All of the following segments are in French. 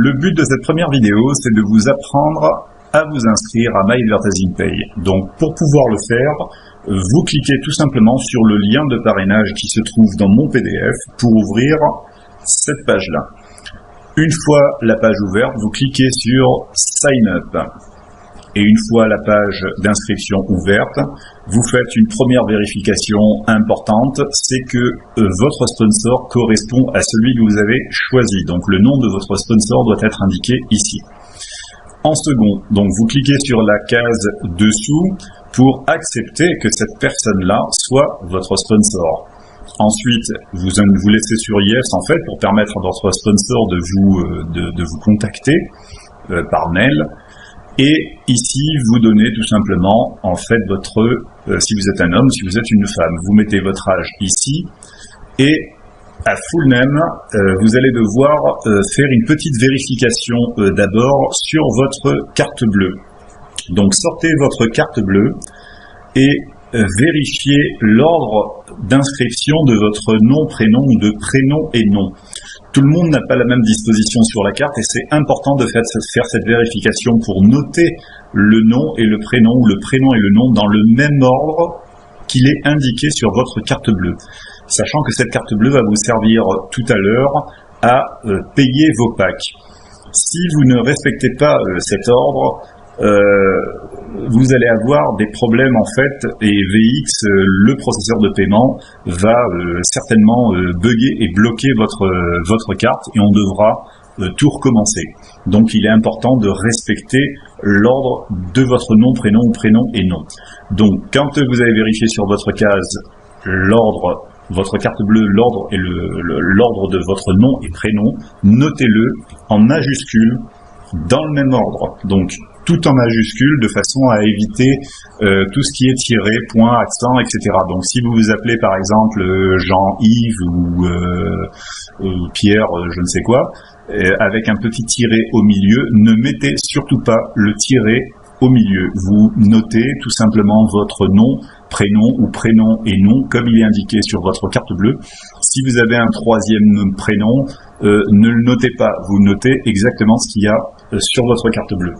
Le but de cette première vidéo, c'est de vous apprendre à vous inscrire à My Advertising Pay. Donc pour pouvoir le faire, vous cliquez tout simplement sur le lien de parrainage qui se trouve dans mon PDF pour ouvrir cette page-là. Une fois la page ouverte, vous cliquez sur Sign Up. Et une fois la page d'inscription ouverte, vous faites une première vérification importante, c'est que votre sponsor correspond à celui que vous avez choisi. Donc le nom de votre sponsor doit être indiqué ici. En second, donc vous cliquez sur la case dessous pour accepter que cette personne-là soit votre sponsor. Ensuite, vous laissez sur Yes en fait pour permettre à votre sponsor de vous contacter par mail. Et ici, vous donnez tout simplement, en fait, si vous êtes un homme, si vous êtes une femme, vous mettez votre âge ici, et à full name, vous allez devoir faire une petite vérification d'abord sur votre carte bleue. Donc, sortez votre carte bleue et vérifiez l'ordre d'inscription de votre nom, prénom ou de prénom et nom. Tout le monde n'a pas la même disposition sur la carte et c'est important de faire cette vérification pour noter le nom et le prénom ou le prénom et le nom dans le même ordre qu'il est indiqué sur votre carte bleue. Sachant que cette carte bleue va vous servir tout à l'heure à payer vos packs. Si vous ne respectez pas cet ordre, vous allez avoir des problèmes en fait et VX, le processeur de paiement, va certainement bugger et bloquer votre carte et on devra tout recommencer. Donc il est important de respecter l'ordre de votre nom, prénom et nom. Donc quand vous avez vérifié sur votre case l'ordre, votre carte bleue, l'ordre et l'ordre de votre nom et prénom, notez-le en majuscule dans le même ordre. Donc tout en majuscule, de façon à éviter tout ce qui est tiré, point, accent, etc. Donc si vous vous appelez par exemple Jean-Yves ou Pierre, je ne sais quoi, avec un petit tiret au milieu, ne mettez surtout pas le tiret au milieu. Vous notez tout simplement votre nom, prénom ou prénom et nom comme il est indiqué sur votre carte bleue. Si vous avez un troisième prénom, ne le notez pas, vous notez exactement ce qu'il y a sur votre carte bleue.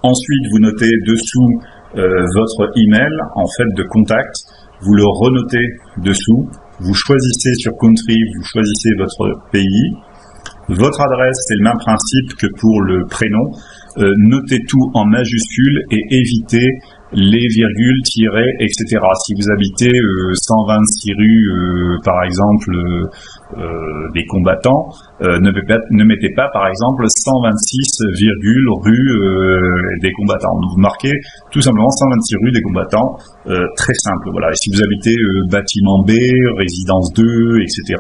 Ensuite, vous notez dessous votre email, en fait, de contact. Vous le renotez dessous. Vous choisissez sur Country, vous choisissez votre pays. Votre adresse, c'est le même principe que pour le prénom. Notez tout en majuscule et évitez les virgules, tirets, etc. Si vous habitez 126 rue, par exemple, des combattants, ne mettez pas, par exemple, 126, rue des combattants. Vous marquez tout simplement 126 rue des combattants, très simple. Voilà. Et si vous habitez bâtiment B, résidence 2, etc.,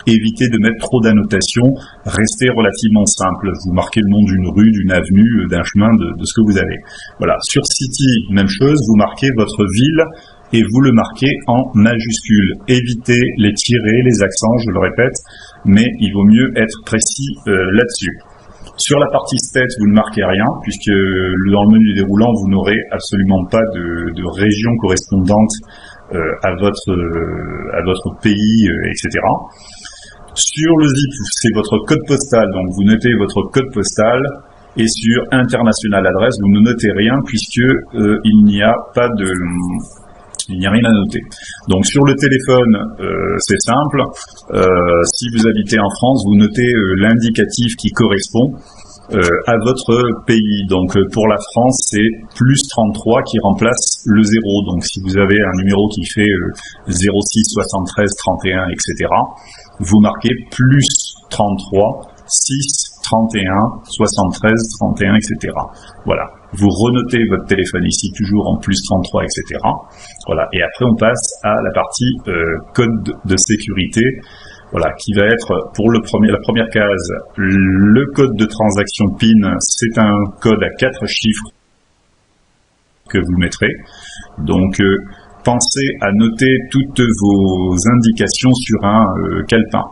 évitez de mettre trop d'annotations, restez relativement simple. Vous marquez le nom d'une rue, d'une avenue, d'un chemin, de ce que vous avez. Voilà. Sur City, même chose, vous marquez votre ville et vous le marquez en majuscule. Évitez les tirets, les accents, je le répète, mais il vaut mieux être précis là-dessus. Sur la partie state, vous ne marquez rien, puisque dans le menu déroulant, vous n'aurez absolument pas de région correspondante à votre pays, etc. Sur le zip, c'est votre code postal, donc vous notez votre code postal, et sur international adresse, vous ne notez rien, puisque il n'y a rien à noter. Donc sur le téléphone, c'est simple. Si vous habitez en France, vous notez l'indicatif qui correspond à votre pays. Donc pour la France, c'est plus 33 qui remplace le 0. Donc si vous avez un numéro qui fait 06 73 31, etc., vous marquez plus 33 6 31 73 31, etc. Voilà. Vous renotez votre téléphone ici, toujours en plus 33, etc. Voilà. Et après, on passe à la partie code de sécurité. Voilà, qui va être pour la première case, le code de transaction PIN, c'est un code à 4 chiffres que vous mettrez. Donc, pensez à noter toutes vos indications sur un calepin.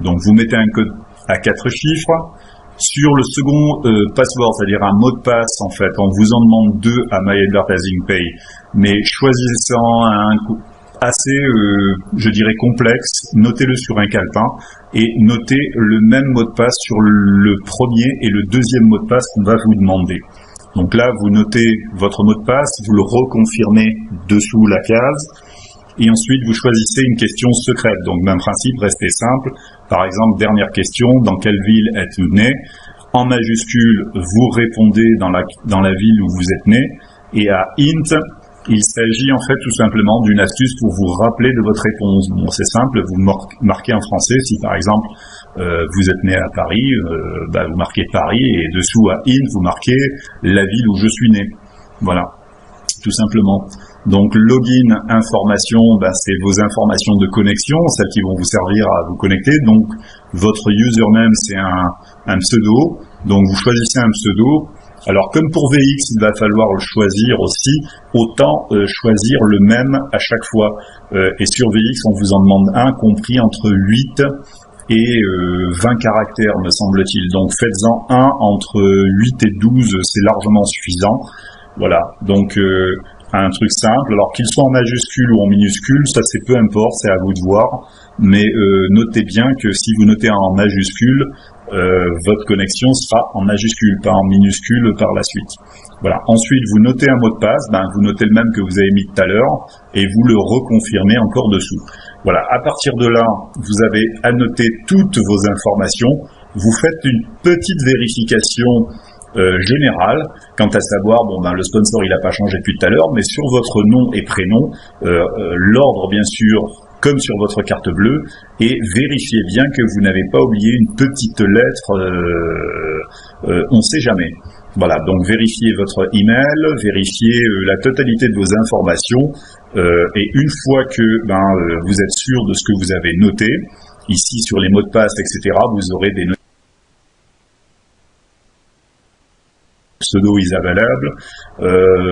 Donc, vous mettez un code à 4 chiffres. Sur le second password, c'est-à-dire un mot de passe, en fait, on vous en demande 2 à My Advertising Pay, mais choisissez assez, je dirais, complexe. Notez-le sur un calepin et notez le même mot de passe sur le premier et le deuxième mot de passe qu'on va vous demander. Donc là, vous notez votre mot de passe, vous le reconfirmez dessous la case, et ensuite vous choisissez une question secrète. Donc même principe, restez simple. Par exemple, dernière question, dans quelle ville êtes-vous né? En majuscule, vous répondez dans la ville où vous êtes né, et à int, il s'agit en fait tout simplement d'une astuce pour vous rappeler de votre réponse. Bon, c'est simple, vous marquez en français, si par exemple vous êtes né à Paris, vous marquez Paris, et dessous à int, vous marquez la ville où je suis né. Voilà, tout simplement. Donc login information, c'est vos informations de connexion, celles qui vont vous servir à vous connecter. Donc votre username, c'est un pseudo, donc vous choisissez un pseudo. Alors comme pour VX, il va falloir le choisir aussi, autant choisir le même à chaque fois. Et sur VX, on vous en demande un compris entre 8 et 20 caractères, me semble-t-il. Donc faites-en un entre 8 et 12, c'est largement suffisant. Voilà, donc un truc simple, alors qu'il soit en majuscule ou en minuscule, ça c'est peu importe, c'est à vous de voir, mais notez bien que si vous notez en majuscule, votre connexion sera en majuscule, pas en minuscule par la suite. Voilà. Ensuite, vous notez un mot de passe, vous notez le même que vous avez mis tout à l'heure, et vous le reconfirmez encore dessous. Voilà. À partir de là, vous avez annoté toutes vos informations, vous faites une petite vérification générale, quant à savoir, le sponsor il n'a pas changé depuis tout à l'heure, mais sur votre nom et prénom, l'ordre bien sûr, comme sur votre carte bleue, et vérifiez bien que vous n'avez pas oublié une petite lettre, on ne sait jamais. Voilà, donc vérifiez votre email, vérifiez la totalité de vos informations, et une fois que vous êtes sûr de ce que vous avez noté, ici sur les mots de passe, etc., vous aurez des pseudo is available.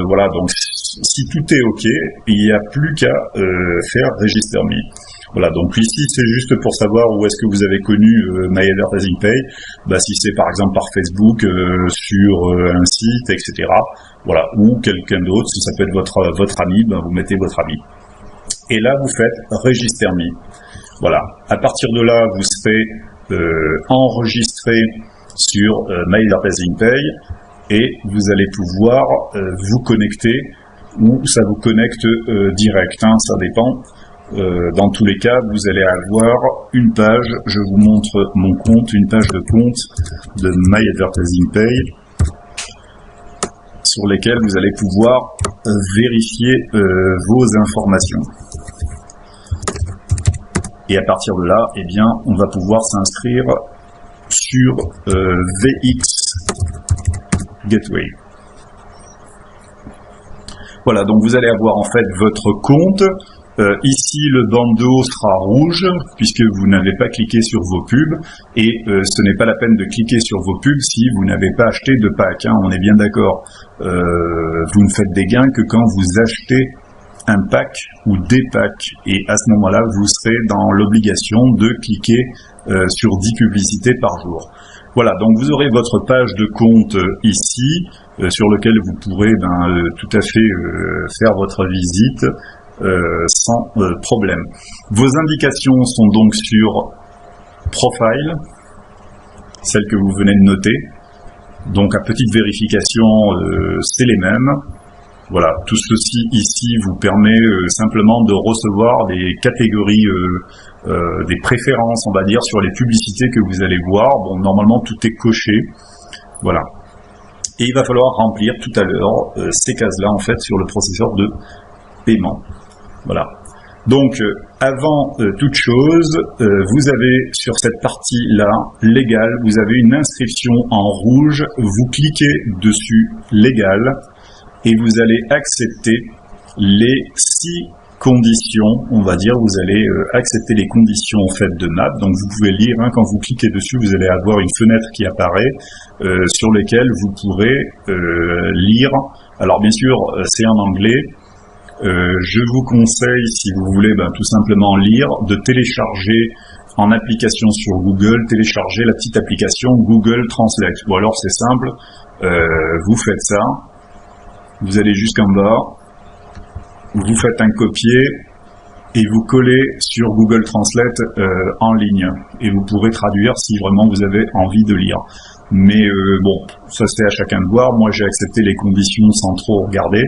Voilà, donc si tout est OK, il n'y a plus qu'à faire Register Me. Voilà, donc ici c'est juste pour savoir où est-ce que vous avez connu My Advertising Pay. Si c'est par exemple par Facebook, sur un site, etc. Voilà, ou quelqu'un d'autre, si ça peut être votre ami, vous mettez votre ami. Et là vous faites Register Me. Voilà, à partir de là vous serez enregistré sur My Advertising Pay. Et vous allez pouvoir vous connecter, ou ça vous connecte direct, ça dépend. Dans tous les cas, vous allez avoir une page, je vous montre mon compte, une page de compte de My Advertising Pay, sur lesquelles vous allez pouvoir vérifier vos informations. Et à partir de là, on va pouvoir s'inscrire sur VX Gateway. Voilà, donc vous allez avoir en fait votre compte. Ici, le bandeau sera rouge puisque vous n'avez pas cliqué sur vos pubs, et ce n'est pas la peine de cliquer sur vos pubs si vous n'avez pas acheté de pack. On est bien d'accord. Vous ne faites des gains que quand vous achetez un pack ou des packs, et à ce moment-là, vous serez dans l'obligation de cliquer sur 10 publicités par jour. Voilà, donc vous aurez votre page de compte ici, sur lequel vous pourrez tout à fait faire votre visite sans problème. Vos indications sont donc sur Profile, celles que vous venez de noter. Donc à petite vérification, c'est les mêmes. Voilà, tout ceci ici vous permet simplement de recevoir des catégories, des préférences, on va dire, sur les publicités que vous allez voir. Bon, normalement tout est coché, voilà. Et il va falloir remplir tout à l'heure ces cases-là en fait sur le processeur de paiement. Voilà. Donc, avant toute chose, vous avez sur cette partie-là, légale, vous avez une inscription en rouge. Vous cliquez dessus, légal, et vous allez accepter les 6 conditions, on va dire, vous allez accepter les conditions en fait de map. Donc vous pouvez lire, quand vous cliquez dessus, vous allez avoir une fenêtre qui apparaît sur laquelle vous pourrez lire. Alors bien sûr, c'est en anglais. Je vous conseille, si vous voulez tout simplement lire, de télécharger en application sur Google, télécharger la petite application Google Translate. Ou alors c'est simple, vous faites ça. Vous allez jusqu'en bas, vous faites un copier, et vous collez sur Google Translate en ligne. Et vous pourrez traduire si vraiment vous avez envie de lire. Mais bon, ça c'est à chacun de voir. Moi j'ai accepté les conditions sans trop regarder.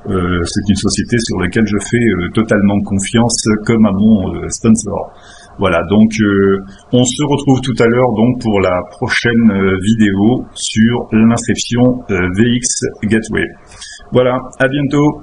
C'est une société sur laquelle je fais totalement confiance comme à mon sponsor. Voilà, donc on se retrouve tout à l'heure donc pour la prochaine vidéo sur l'inscription VX Gateway. Voilà, à bientôt.